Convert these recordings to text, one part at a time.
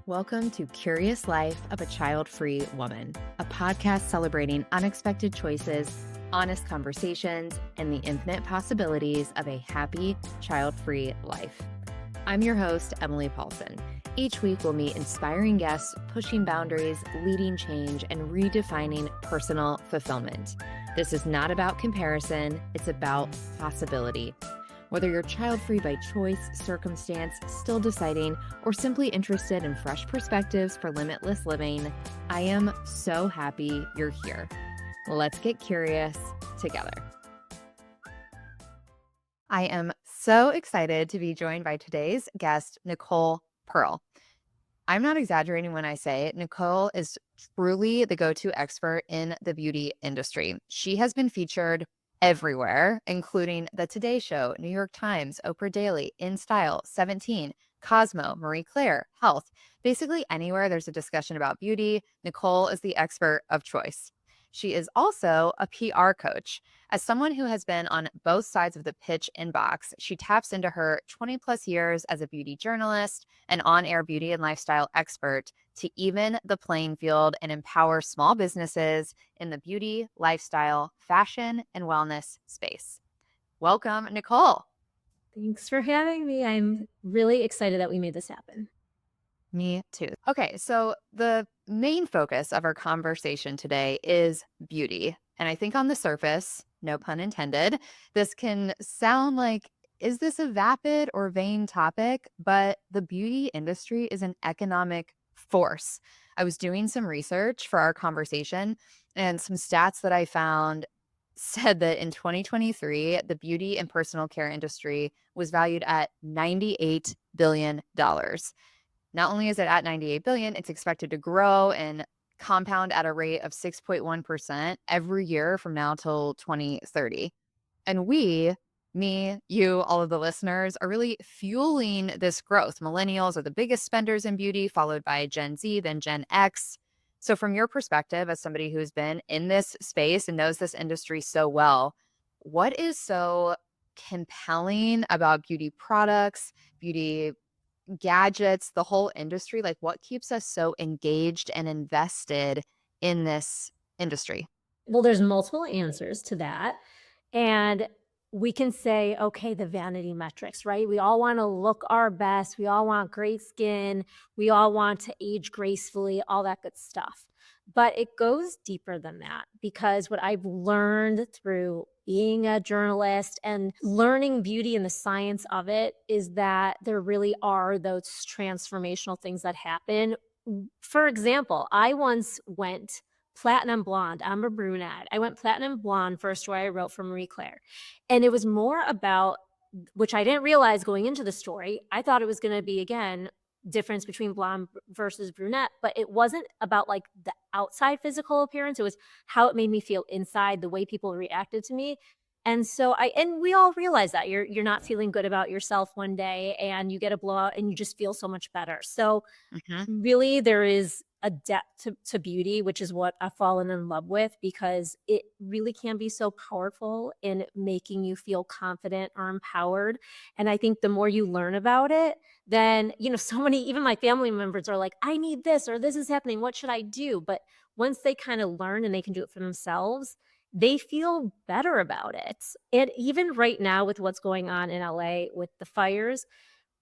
Welcome to Curious Life of a Child-Free Woman, a podcast celebrating unexpected choices, honest conversations, and the infinite possibilities of a happy, child-free life. I'm your host, Emily Paulsen. Each week, we'll meet inspiring guests, pushing boundaries, leading change, and redefining personal fulfillment. This is not about comparison, it's about possibility. Whether you're child-free by choice, circumstance, still deciding, or simply interested in fresh perspectives for limitless living, I am so happy you're here. Let's get curious together. I am so excited to be joined by today's guest, Nicole Pearl. I'm not exaggerating when I say Nicole is truly the go-to expert in the beauty industry. She has been featured everywhere, including The Today Show, New York Times, Oprah Daily, InStyle, 17, Cosmo, Marie Claire, Health. Basically anywhere there's a discussion about beauty, Nicole is the expert of choice. She is also a PR coach. As someone who has been on both sides of the pitch inbox, she taps into her 20 plus years as a beauty journalist and on-air beauty and lifestyle expert to even the playing field and empower small businesses in the beauty, lifestyle, fashion, and wellness space. Welcome, Nicole. Thanks for having me. I'm really excited that we made this happen. Me too. Okay, so the main focus of our conversation today is beauty. And I think on the surface, no pun intended, this can sound like, is this a vapid or vain topic? But the beauty industry is an economic force. I was doing some research for our conversation, and some stats that I found said that in 2023, the beauty and personal care industry was valued at $98 billion. Not only is it at 98 billion, it's expected to grow and compound at a rate of 6.1% every year from now till 2030. And we, me, you, all of the listeners, are really fueling this growth. Millennials are the biggest spenders in beauty, followed by Gen Z, then Gen X. So from your perspective, as somebody who's been in this space and knows this industry so well, what is so compelling about beauty products, beauty gadgets, the whole industry? Like, what keeps us so engaged and invested in this industry? Well, there's multiple answers to that. And we can say, okay, the vanity metrics, right? We all want to look our best. We all want great skin. We all want to age gracefully, all that good stuff. But it goes deeper than that, because what I've learned through being a journalist and learning beauty and the science of it is that there really are those transformational things that happen. For example, I once went platinum blonde. I'm a brunette. I went platinum blonde for a story I wrote for Marie Claire. And it was more about, which I didn't realize going into the story, I thought it was going to be, again, difference between blonde versus brunette, but it wasn't about like the outside physical appearance. It was how it made me feel inside, the way people reacted to me. And so and we all realize that you're not feeling good about yourself one day and you get a blowout and you just feel so much better. So really there is a depth to beauty, which is what I've fallen in love with, because it really can be so powerful in making you feel confident or empowered. And I think the more you learn about it, then, so many, even my family members are like, I need this, or this is happening. What should I do? But once they kind of learn and they can do it for themselves, they feel better about it. And even right now with what's going on in LA with the fires,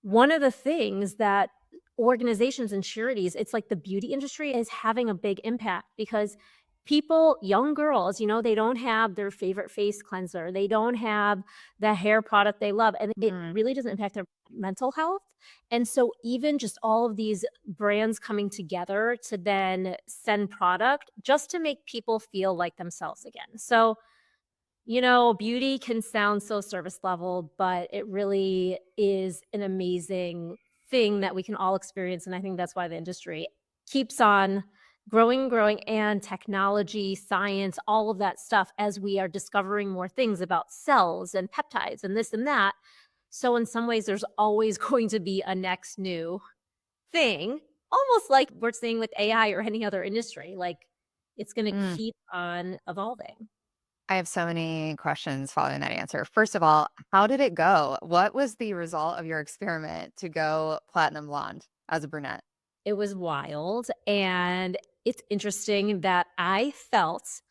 one of the things that organizations and charities, it's like the beauty industry is having a big impact, because people, young girls, they don't have their favorite face cleanser. They don't have the hair product they love. And it really doesn't impact their mental health. And so even just all of these brands coming together to then send product just to make people feel like themselves again. So beauty can sound so surface level, but it really is an amazing thing that we can all experience. And I think that's why the industry keeps on growing and growing, and technology, science, all of that stuff, as we are discovering more things about cells and peptides and this and that. So in some ways, there's always going to be a next new thing, almost like we're seeing with AI or any other industry. Like, it's going to keep on evolving. I have so many questions following that answer. First of all, how did it go? What was the result of your experiment to go platinum blonde as a brunette? It was wild, and it's interesting that I felt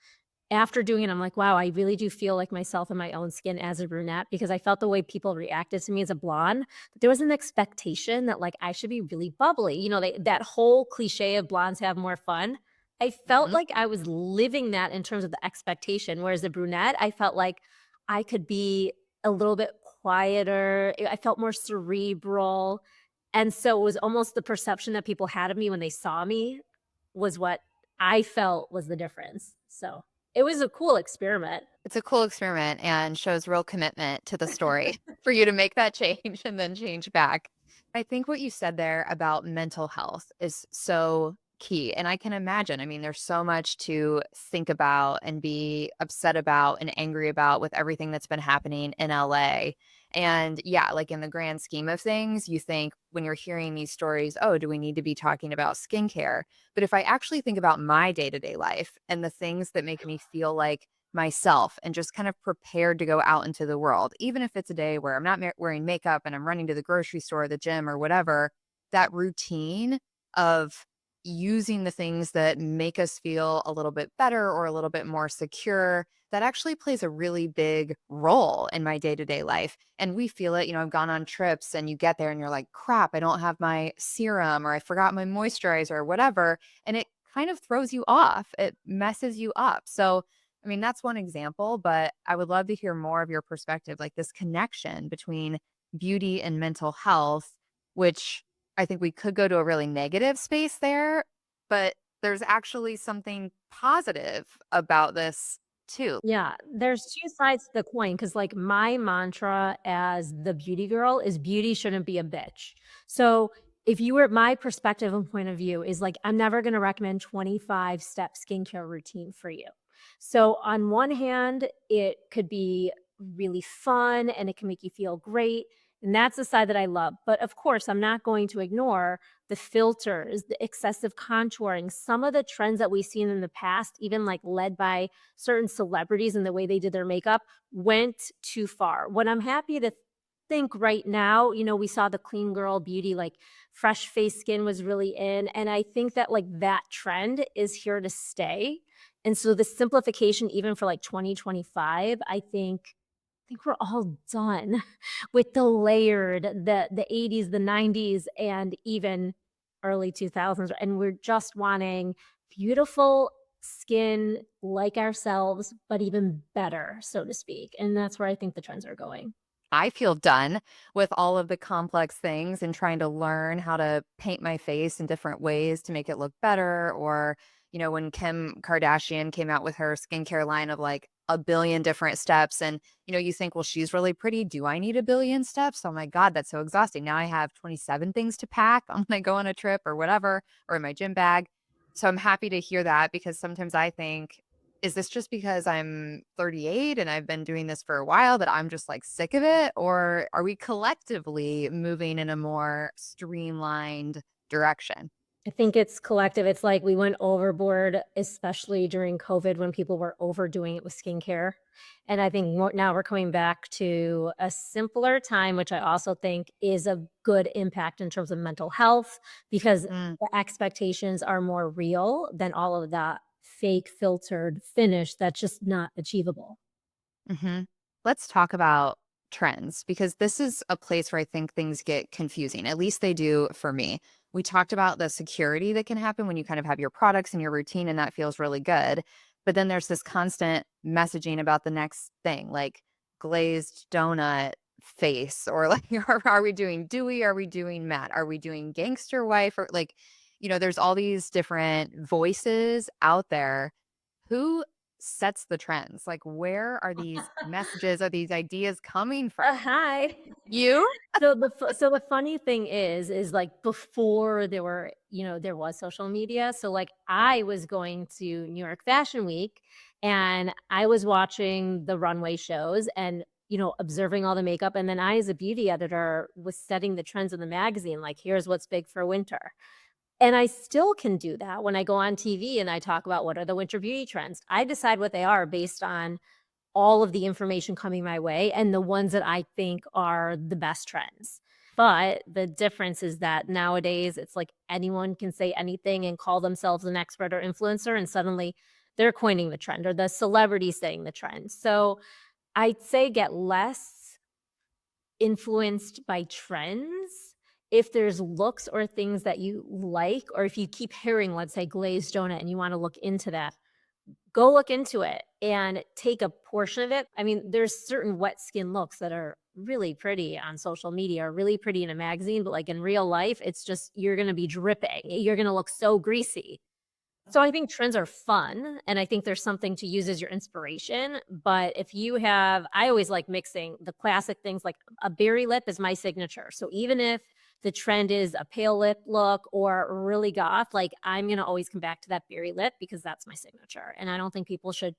after doing it, I'm like, "Wow, I really do feel like myself in my own skin as a brunette," because I felt the way people reacted to me as a blonde. But there was an expectation that, like, I should be really bubbly, that whole cliche of blondes have more fun. I felt Mhm. like I was living that in terms of the expectation, whereas a brunette, I felt like I could be a little bit quieter, I felt more cerebral, and so it was almost the perception that people had of me when they saw me was what I felt was the difference, so it was a cool experiment. It's a cool experiment and shows real commitment to the story for you to make that change and then change back. I think what you said there about mental health is so key. And I can imagine, I mean, there's so much to think about and be upset about and angry about with everything that's been happening in LA. And yeah, like in the grand scheme of things, you think when you're hearing these stories, oh, do we need to be talking about skincare? But if I actually think about my day to day life and the things that make me feel like myself and just kind of prepared to go out into the world, even if it's a day where I'm not wearing makeup and I'm running to the grocery store, the gym, or whatever, that routine of using the things that make us feel a little bit better or a little bit more secure, that actually plays a really big role in my day to day life. And we feel it. I've gone on trips and you get there and you're like, crap, I don't have my serum or I forgot my moisturizer or whatever. And it kind of throws you off, it messes you up. So, I mean, that's one example, but I would love to hear more of your perspective, like this connection between beauty and mental health, which I think we could go to a really negative space there, but there's actually something positive about this too. Yeah, there's 2 sides to the coin because, like, my mantra as the beauty girl is beauty shouldn't be a bitch. So, if you were my perspective and point of view is, like, I'm never gonna recommend 25-step skincare routine for you. So, on one hand, it could be really fun and it can make you feel great, and that's the side that I love. But, of course, I'm not going to ignore the filters, the excessive contouring, some of the trends that we've seen in the past, even, like, led by certain celebrities and the way they did their makeup went too far. What I'm happy to think right now, we saw the clean girl beauty, like fresh face skin was really in. And I think that like that trend is here to stay. And so the simplification, even for like 2025, I think we're all done with the layered, the 80s, the 90s, and even early 2000s. And we're just wanting beautiful skin like ourselves, but even better, so to speak. And that's where I think the trends are going. I feel done with all of the complex things and trying to learn how to paint my face in different ways to make it look better. Or, when Kim Kardashian came out with her skincare line of like a billion different steps, and, you think, well, she's really pretty. Do I need a billion steps? Oh my God, that's so exhausting. Now I have 27 things to pack when I go on a trip or whatever, or in my gym bag. So I'm happy to hear that because sometimes I think, is this just because I'm 38 and I've been doing this for a while that I'm just like sick of it? Or are we collectively moving in a more streamlined direction? I think it's collective. It's like we went overboard, especially during COVID when people were overdoing it with skincare. And I think now we're coming back to a simpler time, which I also think is a good impact in terms of mental health because Mm, the expectations are more real than all of that fake filtered finish that's just not achievable. mhm. Let's talk about trends because this is a place where I think things get confusing. At least they do for me. We talked about the security that can happen when you kind of have your products and your routine, and that feels really good. But then there's this constant messaging about the next thing, like glazed donut face, or like, are we doing dewy? Are we doing matte? Are we doing gangster wife? Or like, there's all these different voices out there. Who sets the trends? Like, where are these messages, are these ideas coming from? Hi. You? So the funny thing is like before there was social media, so like I was going to New York Fashion Week and I was watching the runway shows and observing all the makeup and then I as a beauty editor was setting the trends in the magazine like here's what's big for winter. And I still can do that when I go on TV and I talk about what are the winter beauty trends. I decide what they are based on all of the information coming my way and the ones that I think are the best trends. But the difference is that nowadays it's like anyone can say anything and call themselves an expert or influencer, and suddenly they're coining the trend or the celebrity saying the trend. So I'd say get less influenced by trends. If there's looks or things that you like, or if you keep hearing, let's say, glazed donut and you want to look into that, go look into it and take a portion of it. I mean, there's certain wet skin looks that are really pretty on social media or really pretty in a magazine, but like in real life, it's just you're going to be dripping. You're going to look so greasy. So I think trends are fun, and I think there's something to use as your inspiration, but if you have I always like mixing the classic things, like a berry lip is my signature. So even if the trend is a pale lip look or really goth, like, I'm gonna always come back to that berry lip because that's my signature, and I don't think people should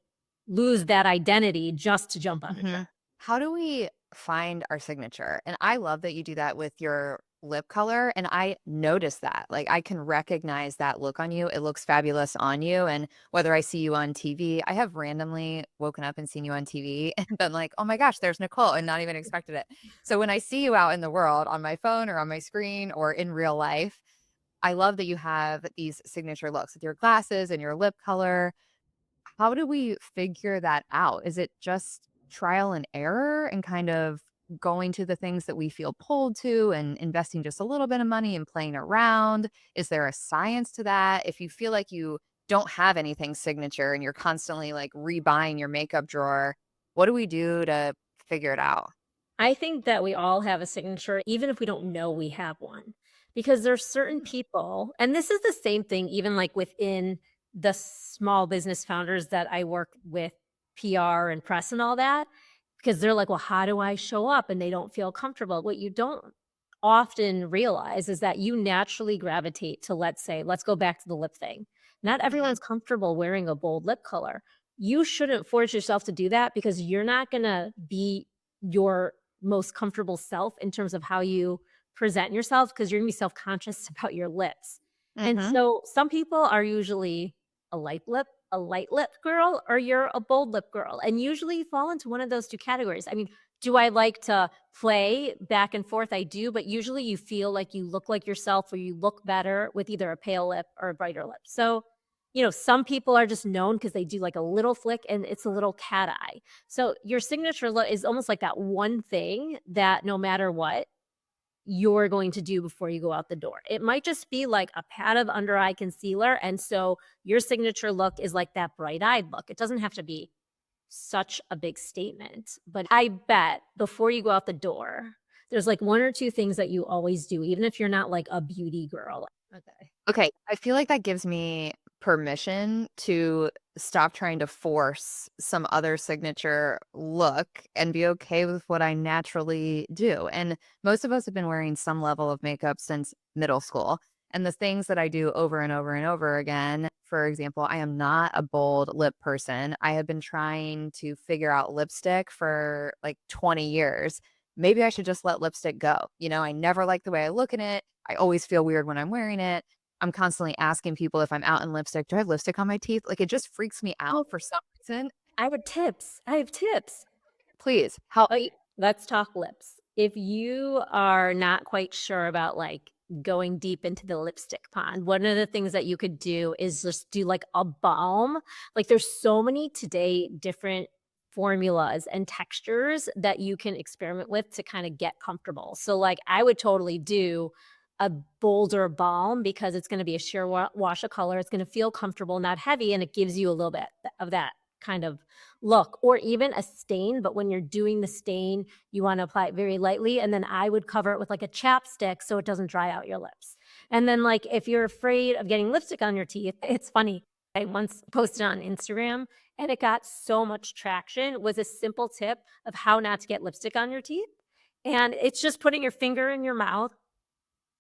lose that identity just to jump on a trend. Mhm. How do we find our signature? And I love that you do that with your lip color, and I notice that. Like, I can recognize that look on you. It looks fabulous on you, and whether I see you on TV, I have randomly woken up and seen you on TV and been like, "Oh my gosh, there's Nicole," and not even expected it. So when I see you out in the world on my phone or on my screen or in real life, I love that you have these signature looks with your glasses and your lip color. How do we figure that out? Is it just trial and error and kind of going to the things that we feel pulled to and investing just a little bit of money and playing around? Is there a science to that? If you feel like you don't have anything signature and you're constantly like rebuying your makeup drawer, what do we do to figure it out? I think that we all have a signature, even if we don't know we have one, because there's certain people, and this is the same thing, even like within the small business founders that I work with, PR and press and all that, because they're like, well, how do I show up? And they don't feel comfortable. What you don't often realize is that you naturally gravitate to, let's say, let's go back to the lip thing. Not Mhm, everyone's comfortable wearing a bold lip color. You shouldn't force yourself to do that because you're not going to be your most comfortable self in terms of how you present yourself because you're gonna be self-conscious about your lips. And mhm, so some people are usually a light lip girl, or you're a bold lip girl. And usually you fall into one of those two categories. I mean, do I like to play back and forth? I do, but usually you feel like you look like yourself or you look better with either a pale lip or a brighter lip. So, some people are just known because they do like a little flick and it's a little cat eye. So your signature look is almost like that one thing that no matter what, you're going to do before you go out the door. It might just be like a pat of under eye concealer. And so your signature look is like that bright eyed look. It doesn't have to be such a big statement. But I bet before you go out the door, there's like one or two things that you always do, even if you're not like a beauty girl. okay. Okay, I feel like that gives me permission to stop trying to force some other signature look and be okay with what I naturally do. And most of us have been wearing some level of makeup since middle school. And the things that I do over and over and over again, for example, I am not a bold lip person. I have been trying to figure out lipstick for like 20 years. Maybe I should just let lipstick go. I never like the way I look in it. I always feel weird when I'm wearing it. I'm constantly asking people if I'm out in lipstick, "Do I have lipstick on my teeth?" Like, it just freaks me Oh, out for some reason. I have tips. Please help Oh, me. let's talk lips. If you are not quite sure about, like, going deep into the lipstick pond, one of the things that you could do is just do, like, a balm. Like, there's so many today different formulas and textures that you can experiment with to kinda get comfortable. So, like, I would totally do a bolder balm because it's gonna be a sheer wash of color, it's gonna feel comfortable, not heavy, and it gives you a little bit of that kind of look, or even a stain, but when you're doing the stain, you wanna apply it very lightly, and then I would cover it with, like, a chapstick so it doesn't dry out your lips. And then, like, if you're afraid of getting lipstick on your teeth, it's funny. I once posted on Instagram, and it got so much traction, was a simple tip of how not to get lipstick on your teeth, and it's just putting your finger in your mouth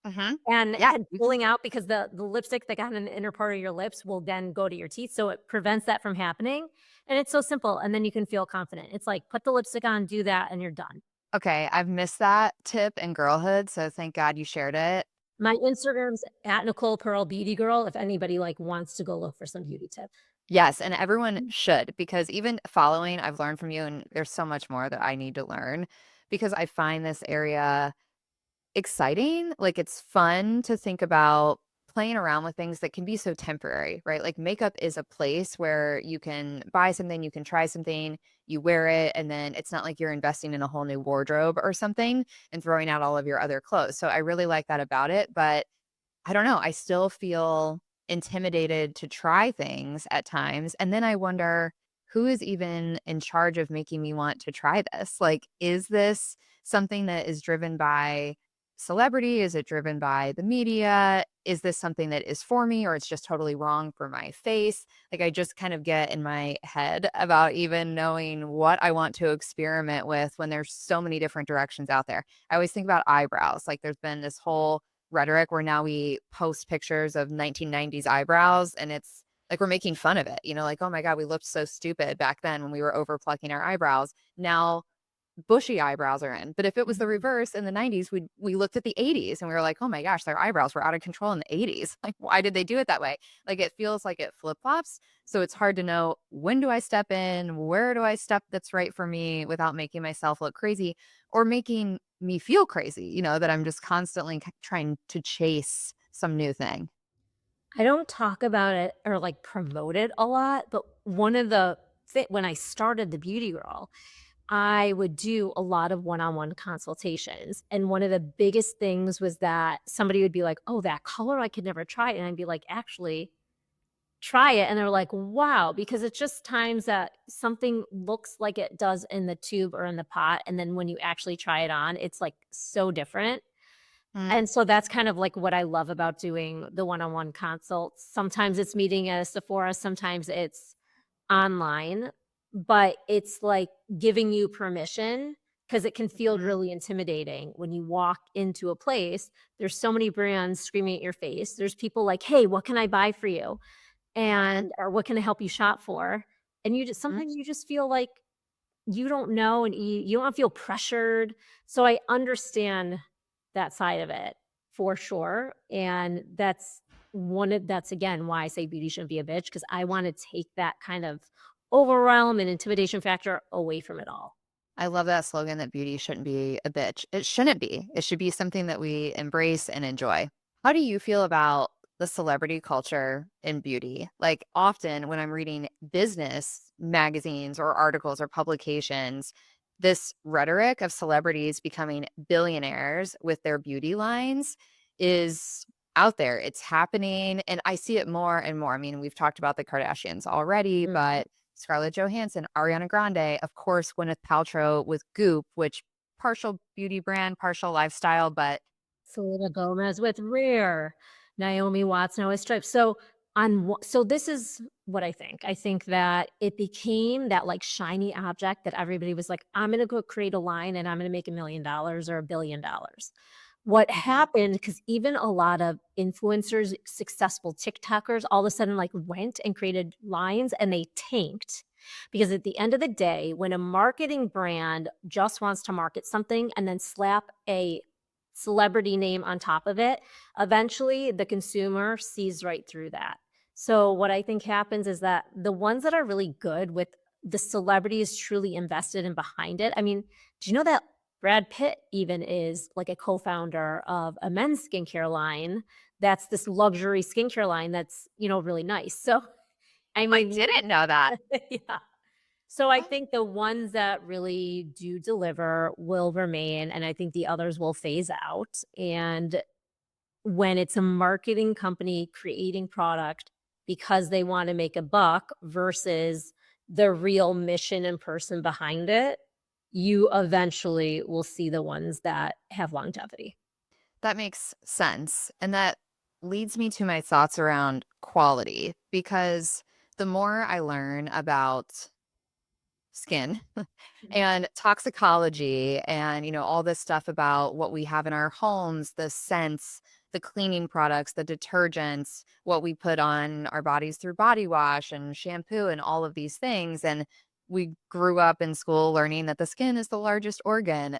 Mhm. and Yeah, and pulling out because the lipstick that got in the inner part of your lips will then go to your teeth, so it prevents that from happening, and it's so simple, and then you can feel confident. It's like, put the lipstick on, do that, and you're done. okay, I've missed that tip in girlhood, so thank God you shared it. My Instagram's at Nicole Pearl Beauty Girl if anybody, like, wants to go look for some beauty tips. Yes, and everyone should, because even following, I've learned from you, and there's so much more that I need to learn because I find this area exciting. Like, it's fun to think about playing around with things that can be so temporary, right? Like, makeup is a place where you can buy something, you can try something, you wear it, and then it's not like you're investing in a whole new wardrobe or something and throwing out all of your other clothes. So I really like that about it. But I don't know, I still feel intimidated to try things at times, and then I wonder, who is even in charge of making me want to try this? Like, is this something that is driven by celebrity? Is it driven by the media? Is this something that is for me, or it's just totally wrong for my face? Like, I just kind of get in my head about even knowing what I want to experiment with when there's so many different directions out there. I always think about eyebrows. Like, there's been this whole rhetoric where now we post pictures of 1990s eyebrows, and it's like we're making fun of it, like, oh my God, we looked so stupid back then when we were over plucking our eyebrows. Now bushy eyebrows are in. But if it was the Mhm. reverse in the 90s, we looked at the 80s and we were like, "Oh my gosh, their eyebrows were out of control in the 80s." Like, why did they do it that way? Like, it feels like it flip-flops, so it's hard to know, when do I step in, where do I step that's right for me without making myself look crazy or making me feel crazy, that I'm just constantly trying to chase some new thing. I don't talk about it or, like, promote it a lot, but one of the when I started The Beauty Girl, I would do a lot of one-on-one consultations, and one of the biggest things was that somebody would be like, "Oh, that color, I could never try it," and I'd be like, "Actually, try it," and they're like, "Wow," because it's just times that something looks like it does in the tube or in the pot, and then when you actually try it on, it's, like, so different. Mm, And so that's kind of like what I love about doing the one-on-one consults. Sometimes it's meeting at a Sephora, sometimes it's online, but it's like giving you permission because it can feel mhm, really intimidating when you walk into a place. There's so many brands screaming at your face. There's people like, "Hey, what can I buy for you?" mhm, And or "What can I help you shop for?" And you just mhm. sometimes you just feel like you don't know and you don't feel pressured. So I understand that side of it for sure, and that's again why I say beauty shouldn't be a bitch because I wanna take that kind of overwhelm and intimidation factor away from it all. I love that slogan, that beauty shouldn't be a bitch. It shouldn't be. It should be something that we embrace and enjoy. How do you feel about the celebrity culture in beauty? Like, often when I'm reading business magazines or articles or publications, this rhetoric of celebrities becoming billionaires with their beauty lines is out there. It's happening. And I see it more and more. I mean, we've talked about the Kardashians already, Mhm. but Scarlett Johansson, Ariana Grande, of course, Gwyneth Paltrow with Goop, which partial beauty brand, partial lifestyle, but Selena Gomez with Rare, Naomi Watts, Noah Stripes. So this is what I think. I think that it became that, like, shiny object that everybody was like, "I'm gonna go create a line and I'm gonna make $1,000,000 or $1,000,000,000." What Mhm. happened? Because even a lot of influencers, successful TikTokers, all of a sudden, like, went and created lines and they tanked. Because at the end of the day, when a marketing brand just wants to market something and then slap a celebrity name on top of it, eventually the consumer sees right through that. So what I think happens is that the ones that are really good with the celebrity is truly invested and behind it. I mean, do you know that Brad Pitt even is like a co-founder of a men's skincare line that's this luxury skincare line that's, really nice. So, I I mean, didn't know that. yeah. So I think the ones that really do deliver will remain, and I think the others will phase out. And when it's a marketing company creating product because they want to make a buck versus the real mission and person behind it, you eventually will see the ones that have longevity. That makes sense. And that leads me to my thoughts around quality, because the more I learn about skin and toxicology and all this stuff about what we have in our homes, the scents, the cleaning products, the detergents, what we put on our bodies through body wash and shampoo and all of these things. And we grew up in school learning that the skin is the largest organ,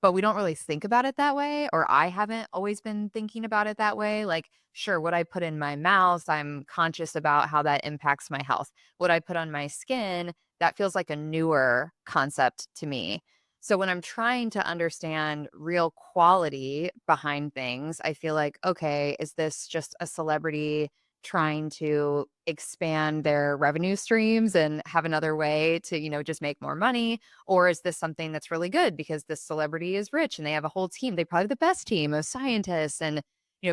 but we don't really think about it that way, or I haven't always been thinking about it that way. Like, sure, what I put in my mouth, I'm conscious about how that impacts my health. What I put on my skin, that feels like a newer concept to me. So when I'm trying to understand real quality behind things, I feel like, okay, is this just a celebrity trying to expand their revenue streams and have another way to, just make more money? Or is this something that's really good because this celebrity is rich and they have a whole team? They probably have the best team of scientists and,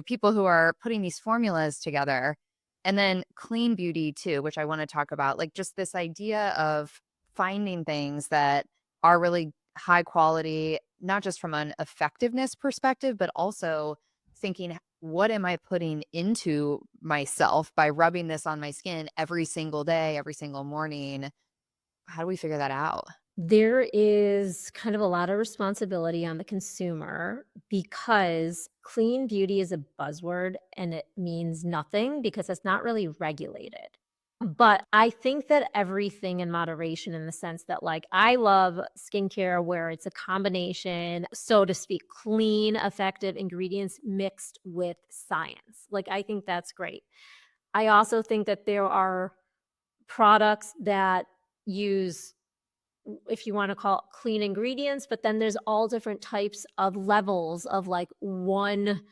people who are putting these formulas together. And then clean beauty too, which I want to talk about, like just this idea of finding things that are really high quality, not just from an effectiveness perspective, but also thinking, what am I putting into myself by rubbing this on my skin every single day, every single morning? How do we figure that out? There is kind of a lot of responsibility on the consumer because clean beauty is a buzzword and it means nothing because it's not really regulated. But I think that everything in moderation in the sense that, like, I love skincare where it's a combination, so to speak, clean, effective ingredients mixed with science. Like, I think that's great. I also think that there are products that use, if you wanna call it clean ingredients, but then there's all different types of levels of, like, one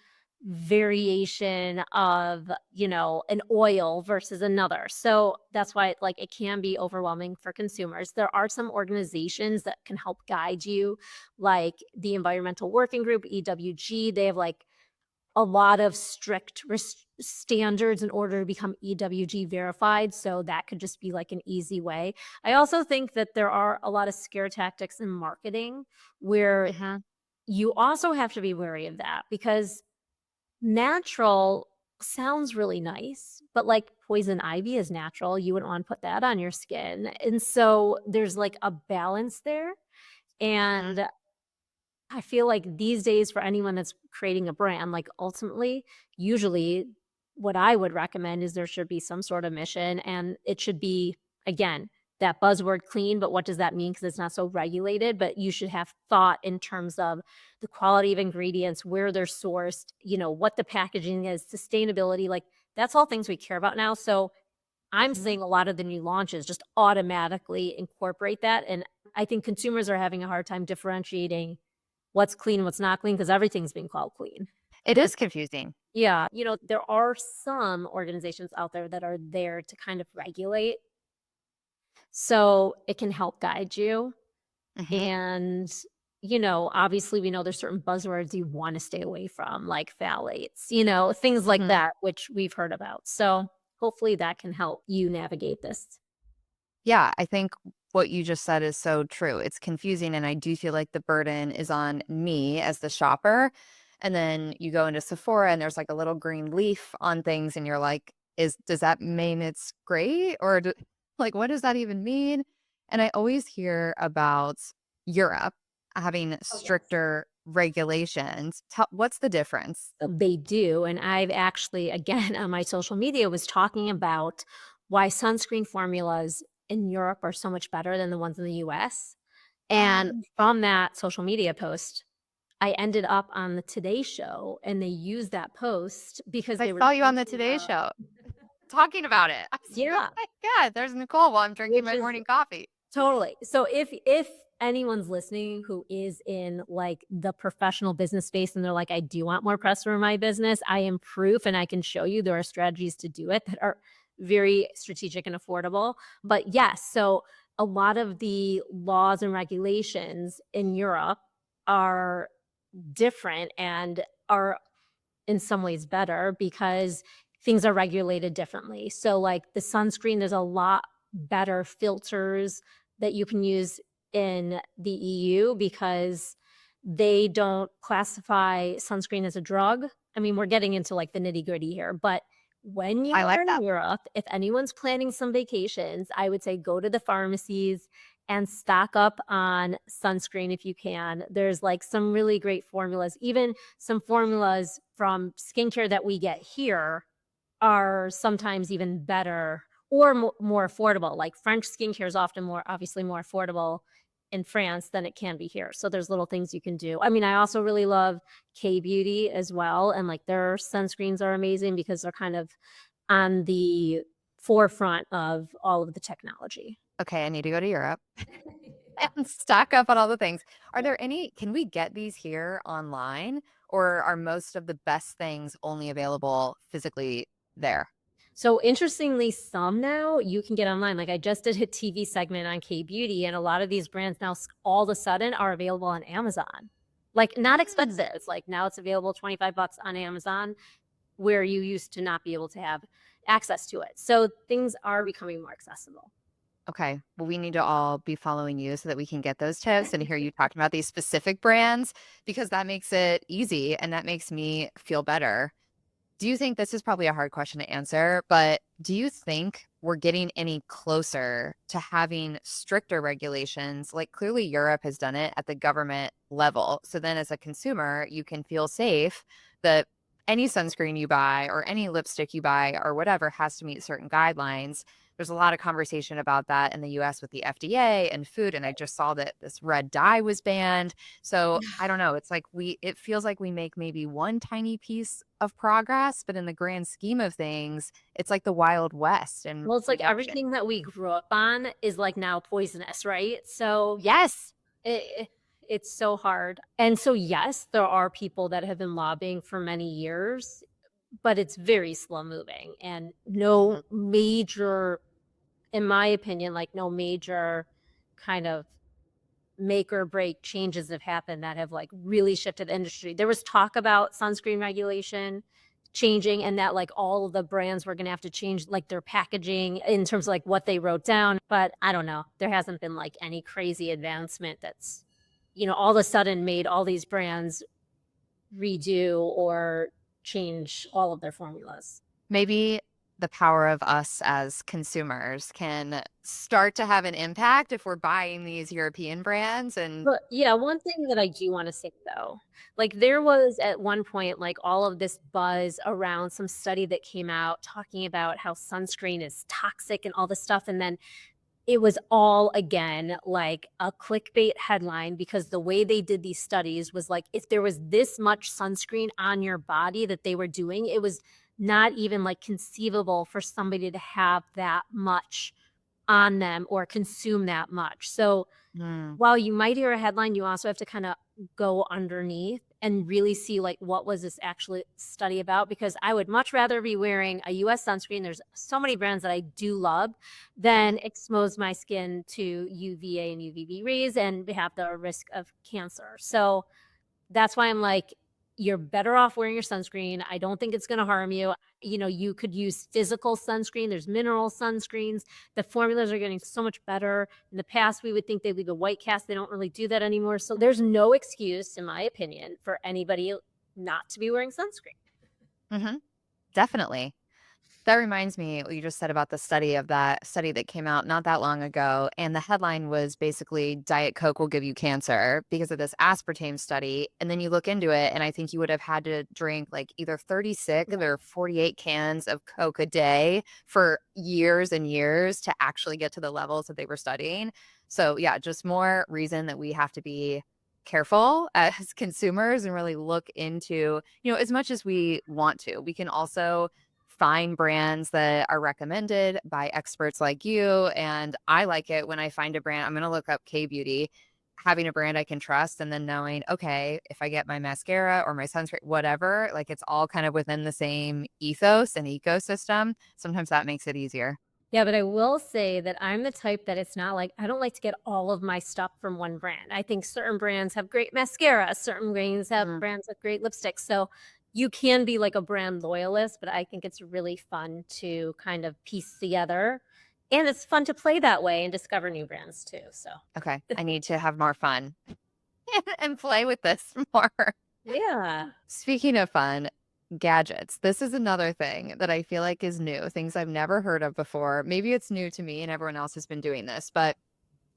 variation of, an oil versus another. So, that's why, like, it can be overwhelming for consumers. There are some organizations that can help guide you, like the Environmental Working Group, EWG. They have, like, a lot of strict standards in order to become EWG verified, so that could just be, like, an easy way. I also think that there are a lot of scare tactics in marketing where Hmm. you also have to be wary of that because natural sounds really nice, but, like, poison ivy is natural, you wouldn't wanna put that on your skin, and so there's, like, a balance there, Hmm. and I feel like these days for anyone that's creating a brand, like, ultimately, usually what I would recommend is there should be some sort of mission, and it should be, again, that buzzword clean, but what does that mean? Because it's not so regulated, but you should have thought in terms of the quality of ingredients, where they're sourced, what the packaging is, sustainability, like, that's all things we care about now, so I'm Hmm. seeing a lot of the new launches just automatically incorporate that, and I think consumers are having a hard time differentiating what's clean, what's not clean, because everything's being called clean. It is confusing. Yeah, there are some organizations out there that are there to kind of regulate, so it can help guide you, Hmm. and, obviously, we know there's certain buzzwords you wanna stay away from, like phthalates, things like Hmm. that, which we've heard about, so hopefully that can help you navigate this. Yeah, I think what you just said is so true. It's confusing, and I do feel like the burden is on me as the shopper. And then you go into Sephora and there's like a little green leaf on things, and you're like, does that mean it's great? Or like, what does that even mean? And I always hear about Europe having Oh, yes. stricter regulations. What's the difference? They do, and I've actually, again, on my social media was talking about why sunscreen formulas in Europe are so much better than the ones in the US, and Um, from that social media post, I ended up on the Today Show, and they used that post because I they were saw you on the talking Today about Show talking about it. I was like, oh yeah, my God, there's Nicole while I'm drinking which my is morning coffee. totally. So if anyone's listening who is in, like, the professional business space and they're like, "I do want more press for my business," I am proof and I can show you there are strategies to do it that are very strategic and affordable. But yes, so a lot of the laws and regulations in Europe are different and are in some ways better because things are regulated differently. So, like the sunscreen, there's a lot better filters that you can use in the EU because they don't classify sunscreen as a drug. I mean, we're getting into like the nitty gritty here, but when you I are like in that. Europe, if anyone's planning some vacations, I would say go to the pharmacies and stock up on sunscreen if you can. There's like some really great formulas, even some formulas from skincare that we get here are sometimes even better or more affordable. Like French skincare is often more obviously more affordable in France than it can be here. So there's little things you can do. I mean, I also really love K Beauty as well. And like their sunscreens are amazing because they're kind of on the forefront of all of the technology. Okay, I need to go to Europe. and stock up on all the things. Are Yeah. there any can we get these here online, or are most of the best things only available physically there? So interestingly, some now you can get online. Like I just did a TV segment on K Beauty, and a lot of these brands now all of a sudden are available on Amazon. Like not Mm. expensive. It's like now it's available 25 bucks on Amazon where you used to not be able to have access to it. So things are becoming more accessible. Okay. Well, we need to all be following you so that we can get those tips and hear you talking about these specific brands because that makes it easy and that makes me feel better. Do you think this is probably a hard question to answer, but do you think we're getting any closer to having stricter regulations? Like clearly Europe has done it at the government level. So then as a consumer, you can feel safe that any sunscreen you buy or any lipstick you buy or whatever has to meet certain guidelines. There's a lot of conversation about that in the US with the FDA and food. And I just saw that this red dye was banned. So I don't know. It's like it feels like we make maybe one tiny piece of progress, but in the grand scheme of things, it's like the Wild West and Well, it's like reduction. everything that we grew up on is like now poisonous, right? So Yes. it, it's so hard. And so, yes, there are people that have been lobbying for many years, but it's very slow moving and no Mhm. major, in my opinion, like no major kind of make or break changes have happened that have like really shifted the industry. There was talk about sunscreen regulation changing and that like all of the brands were going to have to change like their packaging in terms of like what they wrote down, but I don't know. There hasn't been like any crazy advancement that's all of a sudden made all these brands redo or change all of their formulas. Maybe the power of us as consumers can start to have an impact if we're buying these European brands and But yeah, one thing that I do want to say though, like there was at one point like all of this buzz around some study that came out talking about how sunscreen is toxic and all this stuff. And then it was all again like a clickbait headline because the way they did these studies was like if there was this much sunscreen on your body that they were doing, it was not even like conceivable for somebody to have that much on them or consume that much. So mm, while you might hear a headline, you also have to kind of go underneath and really see like what was this actually study about, because I would much rather be wearing a US sunscreen. There's so many brands that I do love than expose my skin to UVA and UVB rays and have the risk of cancer. So that's why I'm like, you're better off wearing your sunscreen. I don't think it's going to harm you. You could use physical sunscreen. There's mineral sunscreens. The formulas are getting so much better. In the past, we would think they leave a white cast. They don't really do that anymore. So there's no excuse, in my opinion, for anybody not to be wearing sunscreen. mhm, definitely. That reminds me what you just said about the study of that study that came out not that long ago, and the headline was basically Diet Coke will give you cancer because of this aspartame study, and then you look into it, and I think you would have had to drink, like, either 36 Yeah. or 48 cans of Coke a day for years and years to actually get to the levels that they were studying. So, yeah, just more reason that we have to be careful as consumers and really look into, as much as we want to. We can also find brands that are recommended by experts like you. And I like it when I find a brand, I'm going to look up K Beauty, having a brand I can trust, and then knowing, okay, if I get my mascara or my sunscreen, whatever, like it's all kind of within the same ethos and ecosystem. Sometimes that makes it easier. Yeah, but I will say that I'm the type that it's not like I don't like to get all of my stuff from one brand. I think certain brands have great mascara, certain brands have great lipsticks. So you can be like a brand loyalist, but I think it's really fun to kind of piece together. And it's fun to play that way and discover new brands too. So Okay. I need to have more fun and play with this more. yeah. Speaking of fun, gadgets. This is another thing that I feel like is new, things I've never heard of before. Maybe it's new to me and everyone else has been doing this, but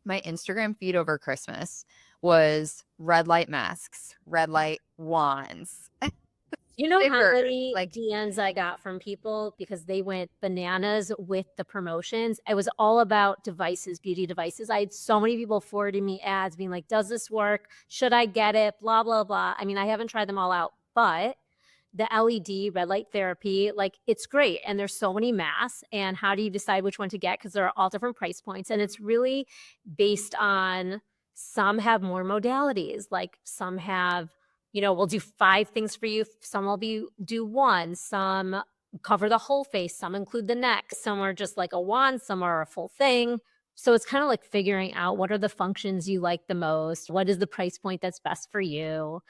my Instagram feed over Christmas was red light masks, red light wands. You know They how were many like, DMs I got from people because they went bananas with the promotions? It was all about devices, beauty devices. I had so many people forwarding me ads being like, does this work? Should I get it? Blah, blah, blah. I mean, I haven't tried them all out, but the LED red light therapy, like, it's great, and there's so many masks, and how do you decide which one to get? Because there are all different price points, and it's really based on some have more modalities, like, some have, we'll do 5 things for you, some will be do 1, some cover the whole face, some include the neck, some are just like a wand, some are a full thing. So it's kinda like figuring out what are the functions you like the most, what is the price point that's best for you.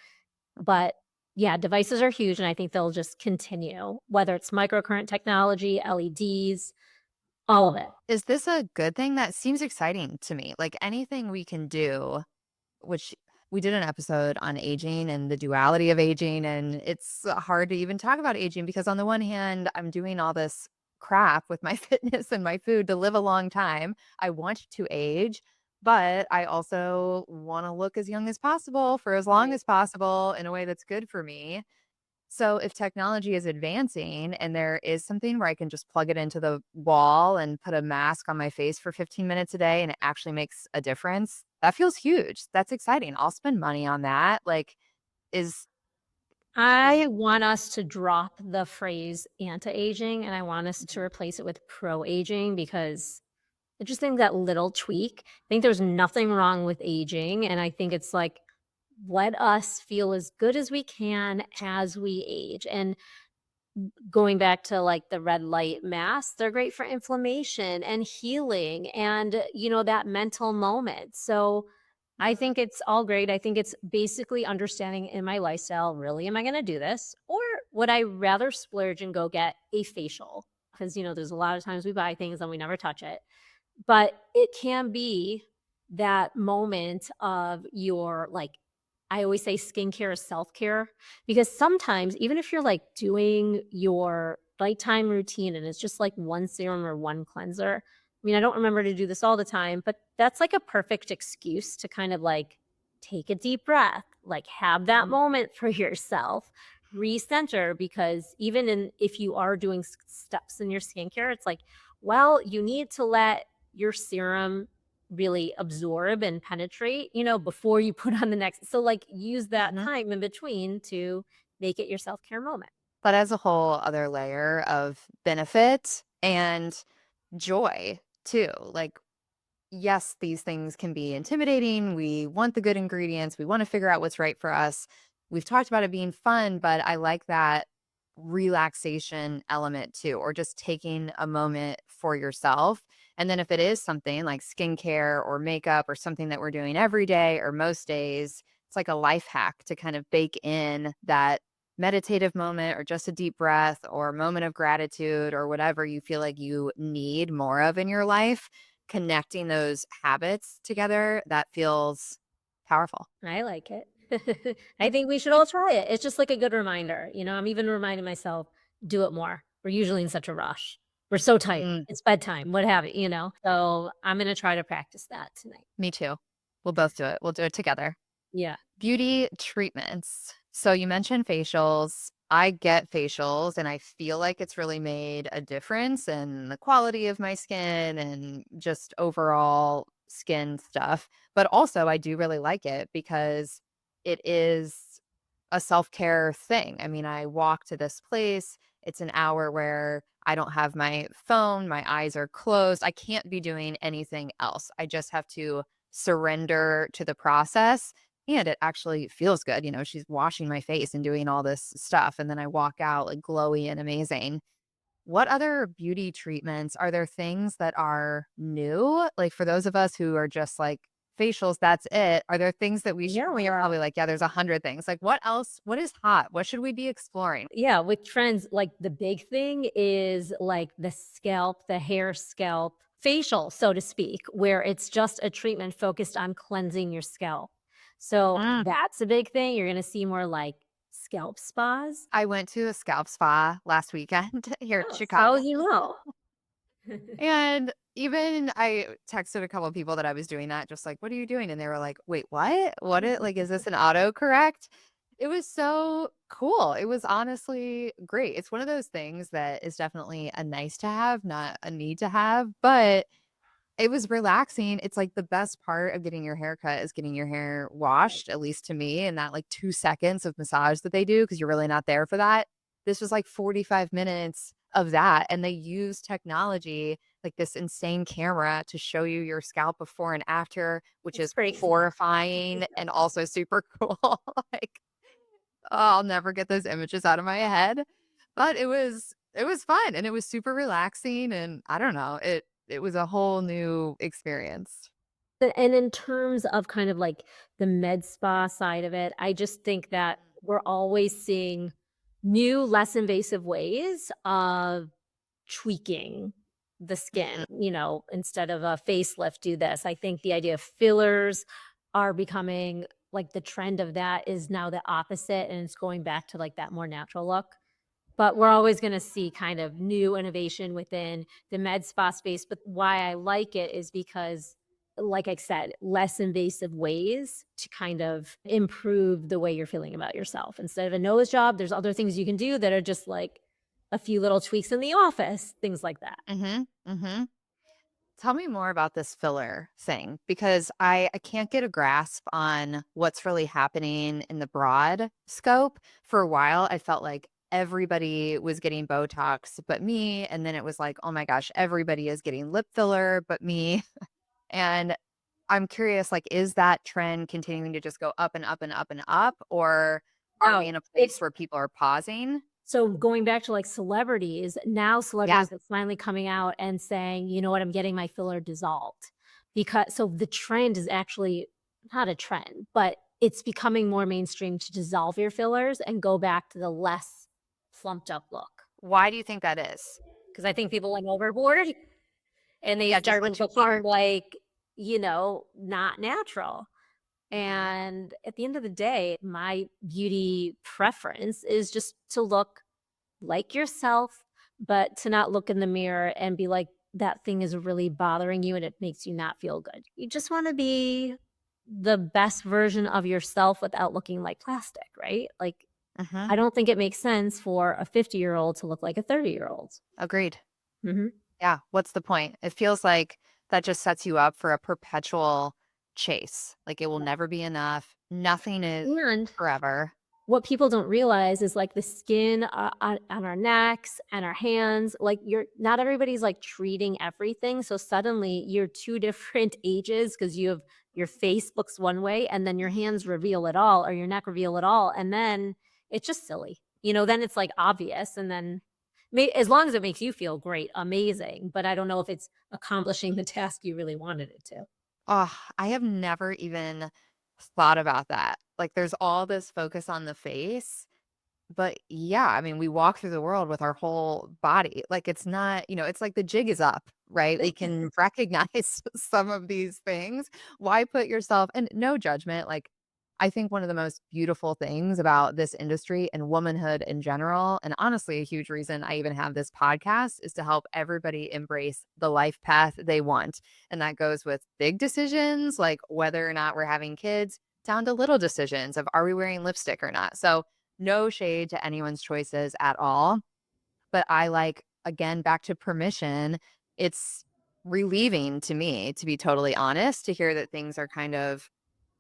But yeah, devices are huge, and I think they'll just continue, whether it's microcurrent technology, LEDs, all of it. Is this a good thing? That seems exciting to me. Like anything we can do, which we did an episode on aging and the duality of aging. And it's hard to even talk about aging because, on the one hand, I'm doing all this crap with my fitness and my food to live a long time. I want to age, but I also want to look as young as possible for as long Right. as possible in a way that's good for me. So if technology is advancing and there is something where I can just plug it into the wall and put a mask on my face for 15 minutes a day and it actually makes a difference, that feels huge. That's exciting. I'll spend money on that. Like, is I want us to drop the phrase anti-aging, and I want us to replace it with pro-aging because I just think that little tweak, I think there's nothing wrong with aging, and I think it's like, let us feel as good as we can as we age, and going back to, like, the red light masks, they're great for inflammation and healing and, that mental moment. So, I think it's all great. I think it's basically understanding in my lifestyle, really, am I gonna do this? Or would I rather splurge and go get a facial? Because, there's a lot of times we buy things and we never touch it. But it can be that moment of your, like, I always say skincare is self-care because sometimes even if you're, like, doing your nighttime routine and it's just, like, one serum or one cleanser, I mean, I don't remember to do this all the time, but that's, like, a perfect excuse to kind of, like, take a deep breath, like, have that moment for yourself, recenter because even in if you are doing steps in your skincare, it's like, well, you need to let your serum really absorb and penetrate, before you put on the next so, like, use that Mhm. time in between to make it your self-care moment. That adds a whole other layer of benefit and joy too. Like, yes, these things can be intimidating. We want the good ingredients. We want to figure out what's right for us. We've talked about it being fun, but I like that relaxation element too, or just taking a moment for yourself. And then if it is something like skincare or makeup or something that we're doing every day or most days, it's like a life hack to kind of bake in that meditative moment or just a deep breath or moment of gratitude or whatever you feel like you need more of in your life. Connecting those habits together, that feels powerful. I like it. I think we should all try it. It's just like a good reminder, I'm even reminding myself, do it more. We're usually in such a rush. We're so tired. Mm, It's bedtime, what have you. So, I'm gonna try to practice that tonight. me too. We'll both do it. We'll do it together. Yeah. Beauty treatments. So you mentioned facials. I get facials and I feel like it's really made a difference in the quality of my skin and just overall skin stuff. But also, I do really like it because it is a self-care thing. I mean, I walk to this place, it's an hour where I don't have my phone, my eyes are closed. I can't be doing anything else. I just have to surrender to the process, and it actually feels good. She's washing my face and doing all this stuff, and then I walk out like glowy and amazing. What other beauty treatments are there, things that are new? Like for those of us who are just like facials, that's it. Are there things that we should Yeah, we we're are. probably like, yeah, there's 100 things. Like what else? What is hot? What should we be exploring? Yeah, with trends, like, the big thing is, like, the scalp, the hair scalp facial, so to speak, where it's just a treatment focused on cleansing your scalp. So, Mm. that's a big thing. You're gonna see more, like, scalp spas. I went to a scalp spa last weekend here in Oh, so Chicago. you know. And even I texted a couple of people that I was doing that, just like, "What are you doing?" And they were like, "Wait, what? What it like, is this an autocorrect?" It was so cool. It was honestly great. It's one of those things that is definitely a nice to have, not a need to have, but it was relaxing. It's like the best part of getting your hair cut is getting your hair Right. washed, at least to me, and that like 2 seconds of massage that they do because you're really not there for that. this was like 45 minutes of that, and they use technology, like this insane camera to show you your scalp before and after, which It's is crazy. horrifying and also super cool. Like, oh, I'll never get those images out of my head. But it was fun and it was super relaxing and I don't know, it was a whole new experience. And in terms of kind of like the med spa side of it, I just think that we're always seeing new, less invasive ways of tweaking the skin, Mhm, instead of a facelift, do this. I think the idea of fillers are becoming like the trend of that is now the opposite and it's going back to like that more natural look. But we're always gonna see kind of new innovation within the med spa space, but why I like it is because, like I said, less invasive ways to kind of improve the way you're feeling about yourself. Instead of a nose job, there's other things you can do that are just like a few little tweaks in the office, things like that. mhm, mhm. Tell me more about this filler thing because I can't get a grasp on what's really happening in the broad scope. For a while, I felt like everybody was getting Botox but me, and then it was like, "Oh my gosh, everybody is getting lip filler but me." And I'm curious, like, is that trend continuing to just go up and up and up and up, or are we No, in a place it's where people are pausing? so going back to, like, celebrities, now Yeah. celebrities are finally coming out and saying, "You know what? I'm getting my filler dissolved." Because so the trend is actually not a trend, but it's becoming more mainstream to dissolve your fillers and go back to the less plumped up look. Why do you think that is? Because I think people went overboard and they Yeah, just started went to too far. become, like, not natural. Mhm. And at the end of the day, my beauty preference is just to look like yourself, but to not look in the mirror and be like, that thing is really bothering you and it makes you not feel good. You just want to be the best version of yourself without looking like plastic, right? Like, Mhm. I don't think it makes sense for a 50-year-old to look like a 30-year-old. Agreed. Mhm. Yeah, what's the point? It feels like that just sets you up for a perpetual chase. Like, it will never be enough. Nothing is And forever. what people don't realize is, like, the skin on our necks and our hands, like, you're not everybody's, like, treating everything, so suddenly you're 2 different ages because you have your face looks one way, and then your hands reveal it all or your neck reveal it all, and then it's just silly. Then it's, like, obvious, and then as long as it makes you feel great, amazing, but I don't know if it's accomplishing the task you really wanted it to. Oh, I have never even thought about that. Like, there's all this focus on the face. But yeah, I mean, we walk through the world with our whole body. Like it's not, it's like the jig is up, right? We can recognize some of these things. Why put yourself and no judgment. Like I think one of the most beautiful things about this industry and womanhood in general, and honestly, a huge reason I even have this podcast is to help everybody embrace the life path they want. And that goes with big decisions like whether or not we're having kids, down to little decisions of are we wearing lipstick or not. So no shade to anyone's choices at all, but I like, again, back to permission, it's relieving to me, to be totally honest, to hear that things are kind of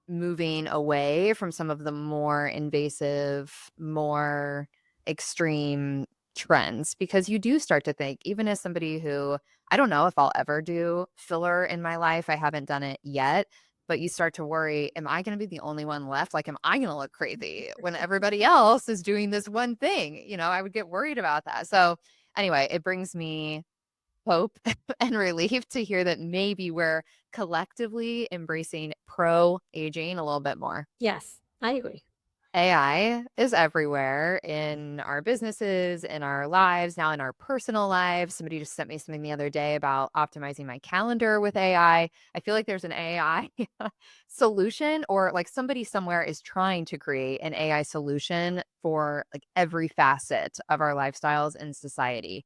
moving away from some of the more invasive, more extreme trends because you do start to think, even as somebody who I don't know if I'll ever do filler in my life, I haven't done it yet, but you start to worry, am I going to be the only one left? Like, am I going to look crazy when everybody else is doing this one thing? I would get worried about that. So, anyway, it brings me hope and relief to hear that maybe we're collectively embracing pro aging a little bit more. Yes, I agree. AI is everywhere in our businesses, in our lives, now in our personal lives. Somebody just sent me something the other day about optimizing my calendar with AI. I feel like there's an AI solution, or like somebody somewhere is trying to create an AI solution for like every facet of our lifestyles and society.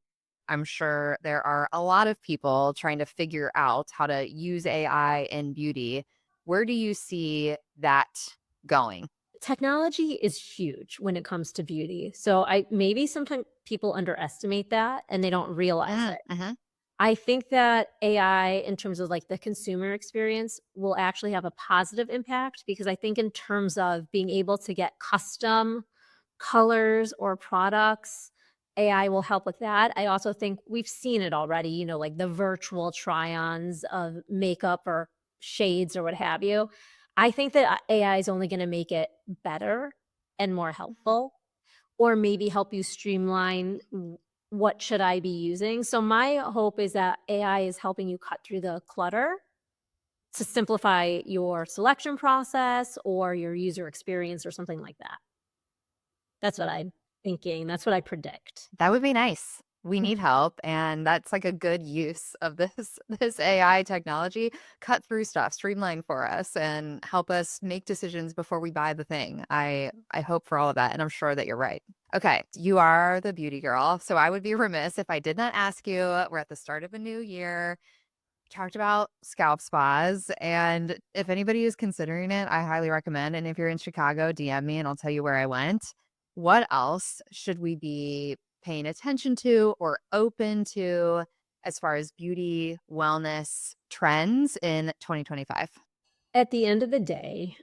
I'm sure there are a lot of people trying to figure out how to use AI in beauty. Where do you see that going? Technology is huge when it comes to beauty. So I maybe sometimes people underestimate that and they don't realize Mm, it. mhm. I think that AI in terms of like the consumer experience will actually have a positive impact because I think in terms of being able to get custom colors or products AI will help with that. I also think we've seen it already, like the virtual try-ons of makeup or shades or what have you. I think that AI is only gonna make it better and more Mhm. helpful, or maybe help you streamline what should I be using. So my hope is that AI is helping you cut through the clutter to simplify your selection process or your user experience or something like that. That's what I'm thinking. That's what I predict. That would be nice. We need help, and that's like a good use of this this AI technology. Cut through stuff, streamline for us, and help us make decisions before we buy the thing. I hope for all of that, and I'm sure that you're right. Okay, you are the beauty girl, so I would be remiss if I did not ask you. We're at the start of a new year. Talked about scalp spas, and if anybody is considering it, I highly recommend. And if you're in Chicago, DM me and I'll tell you where I went. What else should we be paying attention to or open to as far as beauty, wellness trends in 2025? At the end of the day,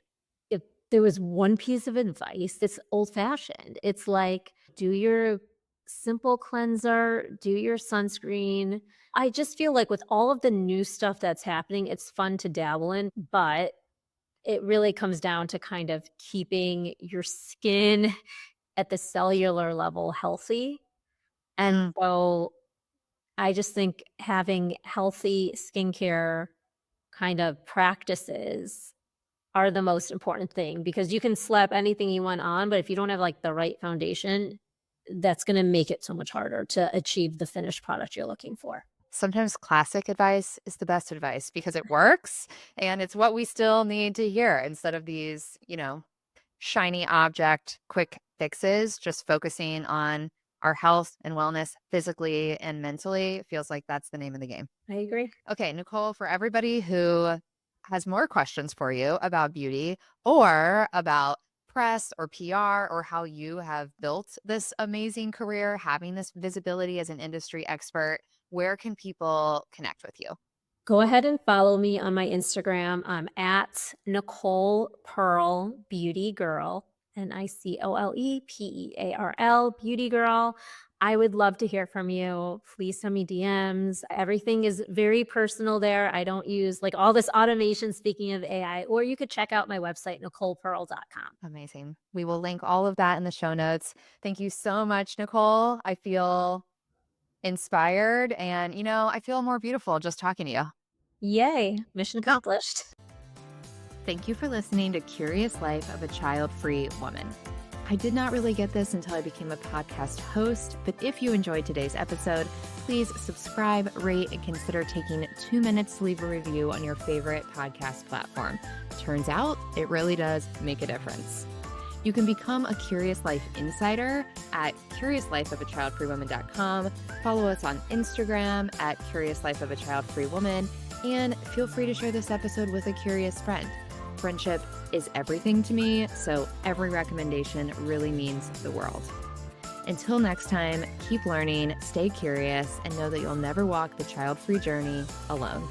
if there was one piece of advice, it's old fashioned. It's like, do your simple cleanser, do your sunscreen. I just feel like with all of the new stuff that's happening, it's fun to dabble in, but it really comes down to kind of keeping your skin at the cellular level healthy. And Mm, so I just think having healthy skincare kind of practices are the most important thing because you can slap anything you want on, but if you don't have like the right foundation, that's going to make it so much harder to achieve the finished product you're looking for. Sometimes classic advice is the best advice because it works and it's what we still need to hear instead of these, shiny object quick fixes, just focusing on our health and wellness physically and mentally feels like that's the name of the game. I agree. Okay, Nicole, for everybody who has more questions for you about beauty or about press or PR or how you have built this amazing career, having this visibility as an industry expert, where can people connect with you? Go ahead and follow me on my Instagram. I'm at Nicole Pearl Beauty Girl, NicolePearl Beauty Girl. I would love to hear from you. Please send me DMs. Everything is very personal there. I don't use like all this automation, speaking of AI, or you could check out my website, NicolePearl.com. Amazing. We will link all of that in the show notes. Thank you so much, Nicole. I feel inspired and, I feel more beautiful just talking to you. Yay, mission accomplished. Thank you for listening to Curious Life of a Child-Free Woman. I did not really get this until I became a podcast host, but if you enjoyed today's episode, please subscribe, rate, and consider taking 2 minutes to leave a review on your favorite podcast platform. Turns out, it really does make a difference. You can become a Curious Life insider at curiouslifeofachildfreewoman.com. Follow us on Instagram at Curious Life of a Child-Free Woman, and feel free to share this episode with a curious friend. Friendship is everything to me, so every recommendation really means the world. Until next time, keep learning, stay curious, and know that you'll never walk the child-free journey alone.